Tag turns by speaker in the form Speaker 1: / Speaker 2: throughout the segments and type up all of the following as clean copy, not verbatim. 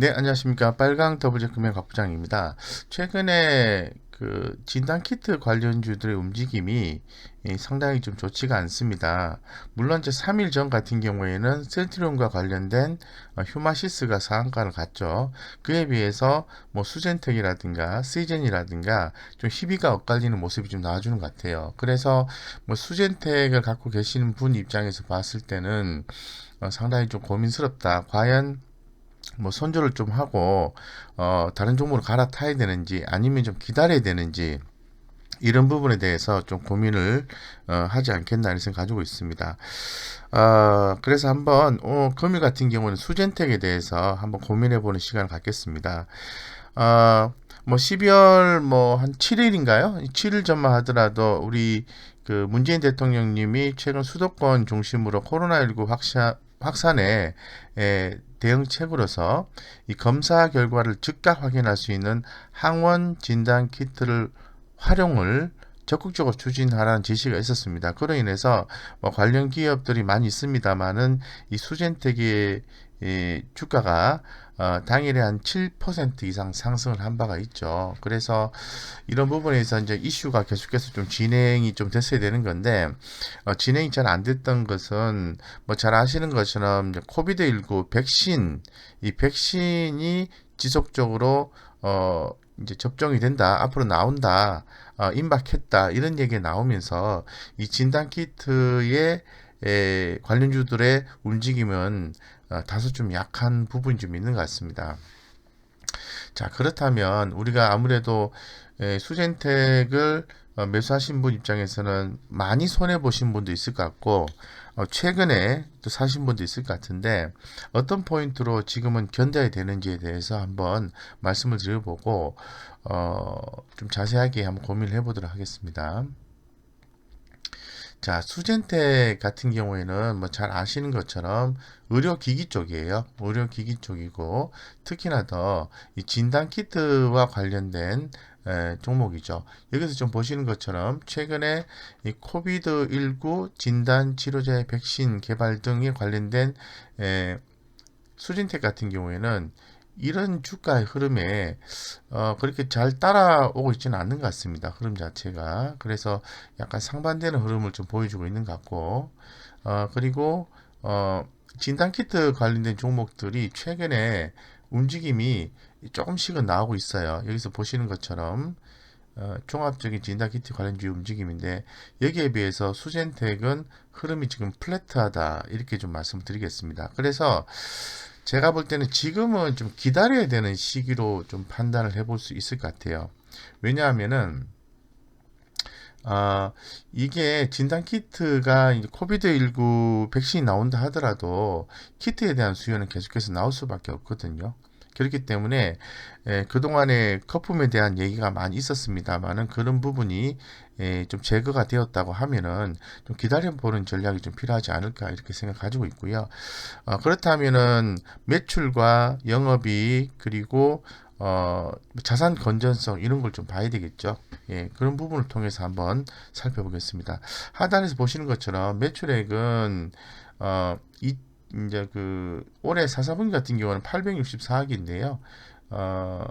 Speaker 1: 네, 안녕하십니까. 빨강 더블잭 금융갑부장입니다. 최근에 그 진단 키트 관련주들의 움직임이 상당히 좀 좋지가 않습니다. 물론 이제 3일 전 같은 경우에는 셀트리온과 관련된 휴마시스가 상한가를 갔죠. 그에 비해서 뭐 수젠텍이라든가 시젠이라든가 좀 희비가 엇갈리는 모습이 좀 나와주는 것 같아요. 그래서 뭐 수젠텍을 갖고 계시는 분 입장에서 봤을 때는 상당히 좀 고민스럽다. 과연 뭐 선조를 좀 하고 다른 종목으로 갈아타야 되는지 아니면 좀 기다려야 되는지 이런 부분에 대해서 좀 고민을 하지 않겠나 이런 생각 가지고 있습니다. 그래서 한번 금일 같은 경우는 수젠텍에 대해서 한번 고민해보는 시간을 갖겠습니다. 뭐 12월 뭐 한 7일인가요? 7일 전만 하더라도 우리 그 문재인 대통령님이 최근 수도권 중심으로 코로나19 확산에 대응책으로서 이 검사 결과를 즉각 확인할 수 있는 항원 진단 키트를 활용을 적극적으로 추진하라는 지시가 있었습니다. 그로 인해서 뭐 관련 기업들이 많이 있습니다만은 이 수젠텍의 주가가 당일에 한 7% 이상 상승을 한 바가 있죠. 그래서 이런 부분에서 이제 이슈가 계속해서 좀 진행이 좀 됐어야 되는 건데 진행이 잘 안 됐던 것은 뭐 잘 아시는 것처럼 코비드19 백신 이 백신이 지속적으로 이제 접종이 된다 앞으로 나온다 임박했다 이런 얘기가 나오면서 이 진단 키트의 관련주들의 움직임은 다소 좀 약한 부분이 좀 있는 것 같습니다. 자, 그렇다면 우리가 아무래도 수젠텍을 매수하신 분 입장에서는 많이 손해 보신 분도 있을 것 같고 최근에 또 사신 분도 있을 것 같은데 어떤 포인트로 지금은 견뎌야 되는지에 대해서 한번 말씀을 드려보고 좀 자세하게 한번 고민을 해보도록 하겠습니다. 자, 수젠텍 같은 경우에는 뭐 잘 아시는 것처럼 의료기기 쪽이에요. 의료기기 쪽이고 특히나 더 이 진단 키트와 관련된 종목이죠. 여기서 좀 보시는 것처럼 최근에 이 코비드19 진단 치료제 백신 개발 등에 관련된 수진텍 같은 경우에는 이런 주가의 흐름에 그렇게 잘 따라오고 있지는 않는 것 같습니다. 흐름 자체가. 그래서 약간 상반되는 흐름을 좀 보여주고 있는 것 같고, 그리고 진단키트 관련된 종목들이 최근에 움직임이 조금씩은 나오고 있어요. 여기서 보시는 것처럼 종합적인 진단키트 관련주의 움직임인데 여기에 비해서 수젠텍은 흐름이 지금 플랫하다 이렇게 좀 말씀드리겠습니다. 그래서 제가 볼 때는 지금은 좀 기다려야 되는 시기로 좀 판단을 해볼 수 있을 것 같아요. 왜냐하면은 이게 진단 키트가 이제 코비드19 백신이 나온다 하더라도 키트에 대한 수요는 계속해서 나올 수밖에 없거든요. 그렇기 때문에 그동안에 거품에 대한 얘기가 많이 있었습니다만은 그런 부분이 좀 제거가 되었다고 하면은 좀 기다려보는 전략이 좀 필요하지 않을까 이렇게 생각 가지고 있고요. 그렇다면은 매출과 영업이익 그리고 자산 건전성 이런 걸 좀 봐야 되겠죠. 예, 그런 부분을 통해서 한번 살펴보겠습니다. 하단에서 보시는 것처럼 매출액은 이제 그 올해 사사분기 같은 경우는 864억인데요. 어,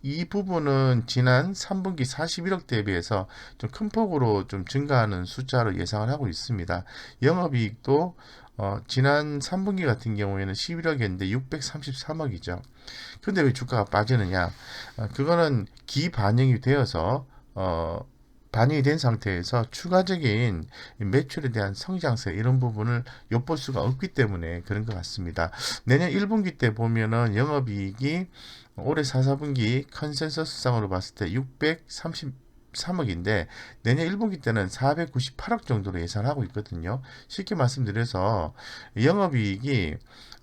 Speaker 1: 이 부분은 지난 3분기 41억 대비해서 좀 큰 폭으로 좀 증가하는 숫자로 예상을 하고 있습니다. 영업이익도 지난 3분기 같은 경우에는 11억이었는데 633억이죠. 근데 왜 주가가 빠지느냐? 그거는 기반영이 되어서 반영이 된 상태에서 추가적인 매출에 대한 성장세 이런 부분을 엿볼 수가 없기 때문에 그런 것 같습니다. 내년 1분기 때 보면은 영업이익이 올해 4, 4분기 컨센서스상으로 봤을 때 633억인데 내년 1분기 때는 498억 정도로 예상하고 있거든요. 쉽게 말씀드려서 영업이익이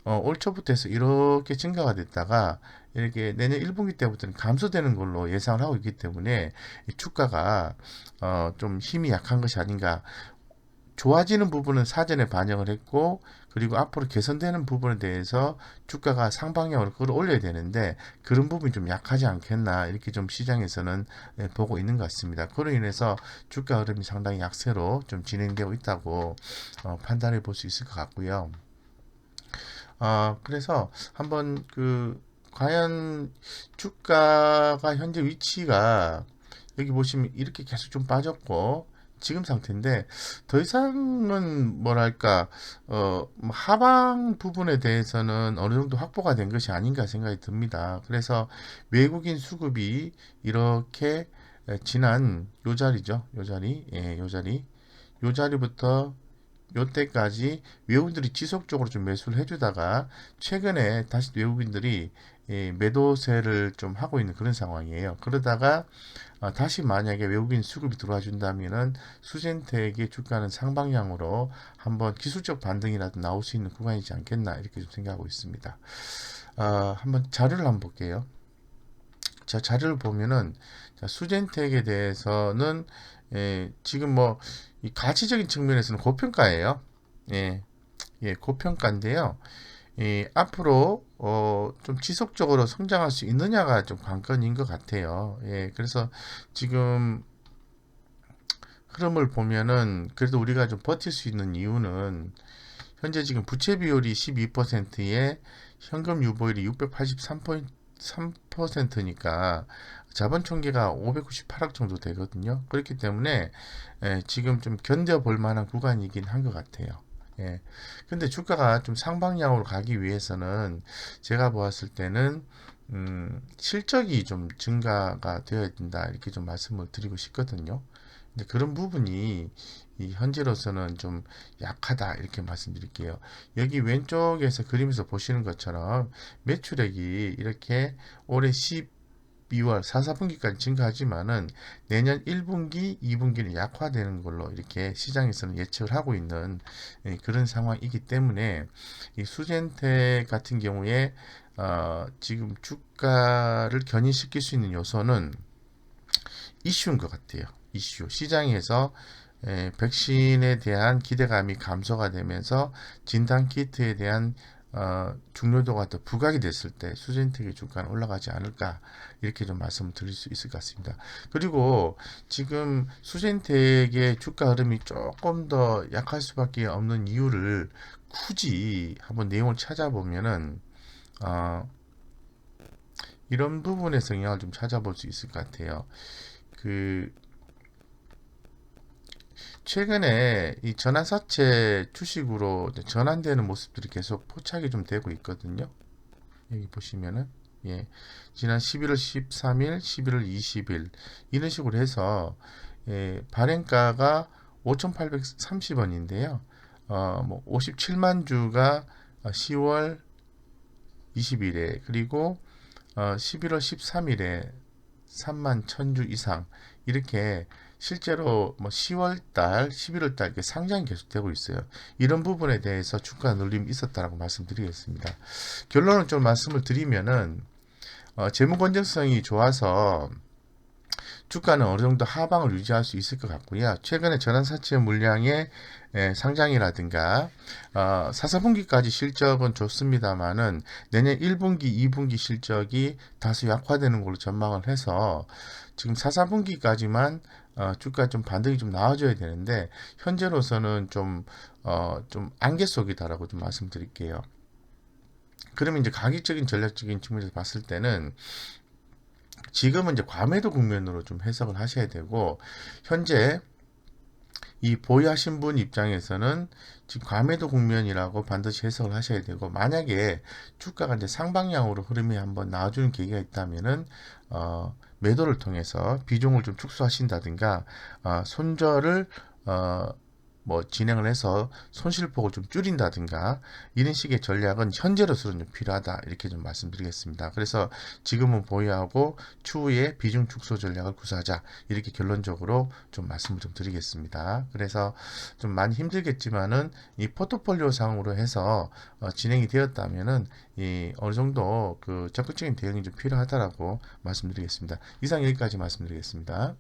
Speaker 1: 올 초부터 해서 이렇게 증가가 됐다가 이렇게 내년 1분기 때부터는 감소되는 걸로 예상을 하고 있기 때문에 이 주가가 좀 힘이 약한 것이 아닌가. 좋아지는 부분은 사전에 반영을 했고 그리고 앞으로 개선되는 부분에 대해서 주가가 상방향으로 끌어올려야 되는데 그런 부분이 좀 약하지 않겠나 이렇게 좀 시장에서는 보고 있는 것 같습니다. 그로 인해서 주가 흐름이 상당히 약세로 좀 진행되고 있다고 판단해 볼 수 있을 것 같고요. 그래서 한번 과연 주가가 현재 위치가 여기 보시면 이렇게 계속 좀 빠졌고 지금 상태인데 더 이상은 뭐랄까 뭐 하방 부분에 대해서는 어느 정도 확보가 된 것이 아닌가 생각이 듭니다. 그래서 외국인 수급이 이렇게 지난 요 자리죠. 요 자리, 요 자리부터 요때까지 외국인들이 지속적으로 좀 매수를 해주다가 최근에 다시 외국인들이 매도세를 좀 하고 있는 그런 상황이에요. 그러다가 다시 만약에 외국인 수급이 들어와 준다면은 수젠텍의 주가는 상방향으로 한번 기술적 반등이라도 나올 수 있는 구간이지 않겠나 이렇게 좀 생각하고 있습니다. 한번 자료를 한번 볼게요. 자, 자료를 보면은 수젠텍에 대해서는 지금 뭐 이 가치적인 측면에서는 고평가예요. 예, 고평가인데요. 앞으로 좀 지속적으로 성장할 수 있느냐가 좀 관건인 것 같아요. 그래서 지금 흐름을 보면은 그래도 우리가 좀 버틸 수 있는 이유는 현재 지금 부채 비율이 12%에 현금 유보율이 683.3%니까 자본 총계가 598억 정도 되거든요. 그렇기 때문에 지금 좀 견뎌볼 만한 구간이긴 한 것 같아요. 근데 주가가 좀 상방향으로 가기 위해서는 제가 보았을 때는 실적이 좀 증가가 되어야 된다 이렇게 좀 말씀을 드리고 싶거든요. 근데 그런 부분이 이 현재로서는 좀 약하다 이렇게 말씀드릴게요. 여기 왼쪽에서 그림에서 보시는 것처럼 매출액이 이렇게 올해 12월 4, 4분기까지 증가하지만은 내년 1분기, 2분기는 약화되는 걸로 이렇게 시장에서는 예측을 하고 있는 그런 상황이기 때문에 이 수젠텍 같은 경우에 지금 주가를 견인시킬 수 있는 요소는 이슈인 것 같아요. 이슈. 시장에서 백신에 대한 기대감이 감소가 되면서 진단키트에 대한 중요도가 더 부각이 됐을 때 수젠텍의 주가는 올라가지 않을까 이렇게 좀 말씀을 드릴 수 있을 것 같습니다. 그리고 지금 수젠텍의 주가 흐름이 조금 더 약할 수밖에 없는 이유를 굳이 한번 내용을 찾아보면은 이런 부분에서 영향을 좀 찾아볼 수 있을 것 같아요. 최근에 이 전환사채 주식으로 전환되는 모습들이 계속 포착이 좀 되고 있거든요. 여기 보시면은 지난 11월 13일, 11월 20일 이런 식으로 해서 발행가가 5,830원인데요. 뭐 57만 주가 10월 20일에 그리고 11월 13일에 3만 1000주 이상 이렇게 실제로 뭐 10월달, 11월달 이렇게 상장이 계속되고 있어요. 이런 부분에 대해서 주가 눌림이 있었다라고 말씀드리겠습니다. 결론을 좀 말씀을 드리면은 재무 건전성이 좋아서 주가는 어느 정도 하방을 유지할 수 있을 것 같고요. 최근에 전환사채 물량의 상장이라든가 4, 4분기까지 실적은 좋습니다만은 내년 1분기, 2분기 실적이 다소 약화되는 걸로 전망을 해서 지금 4, 4분기까지만 주가 좀 반등이 좀 나와줘야 되는데 현재로서는 좀 안개 속이다라고 좀 말씀드릴게요. 그러면 이제 가격적인 전략적인 측면에서 봤을 때는 지금은 이제 과매도 국면으로 좀 해석을 하셔야 되고 현재 이 보유하신 분 입장에서는 지금 과매도 국면이라고 반드시 해석을 하셔야 되고 만약에 주가가 이제 상방향으로 흐름이 한번 나와주는 계기가 있다면은 매도를 통해서 비중을 좀 축소하신다든가 손절을 뭐 진행을 해서 손실폭을 좀 줄인다든가 이런 식의 전략은 현재로서는 좀 필요하다 이렇게 좀 말씀드리겠습니다. 그래서 지금은 보유하고 추후에 비중 축소 전략을 구사하자 이렇게 결론적으로 좀 말씀을 좀 드리겠습니다. 그래서 좀 많이 힘들겠지만은 이 포트폴리오 상으로 해서 진행이 되었다면은 이 어느 정도 그 적극적인 대응이 좀 필요하다라고 말씀드리겠습니다. 이상 여기까지 말씀드리겠습니다.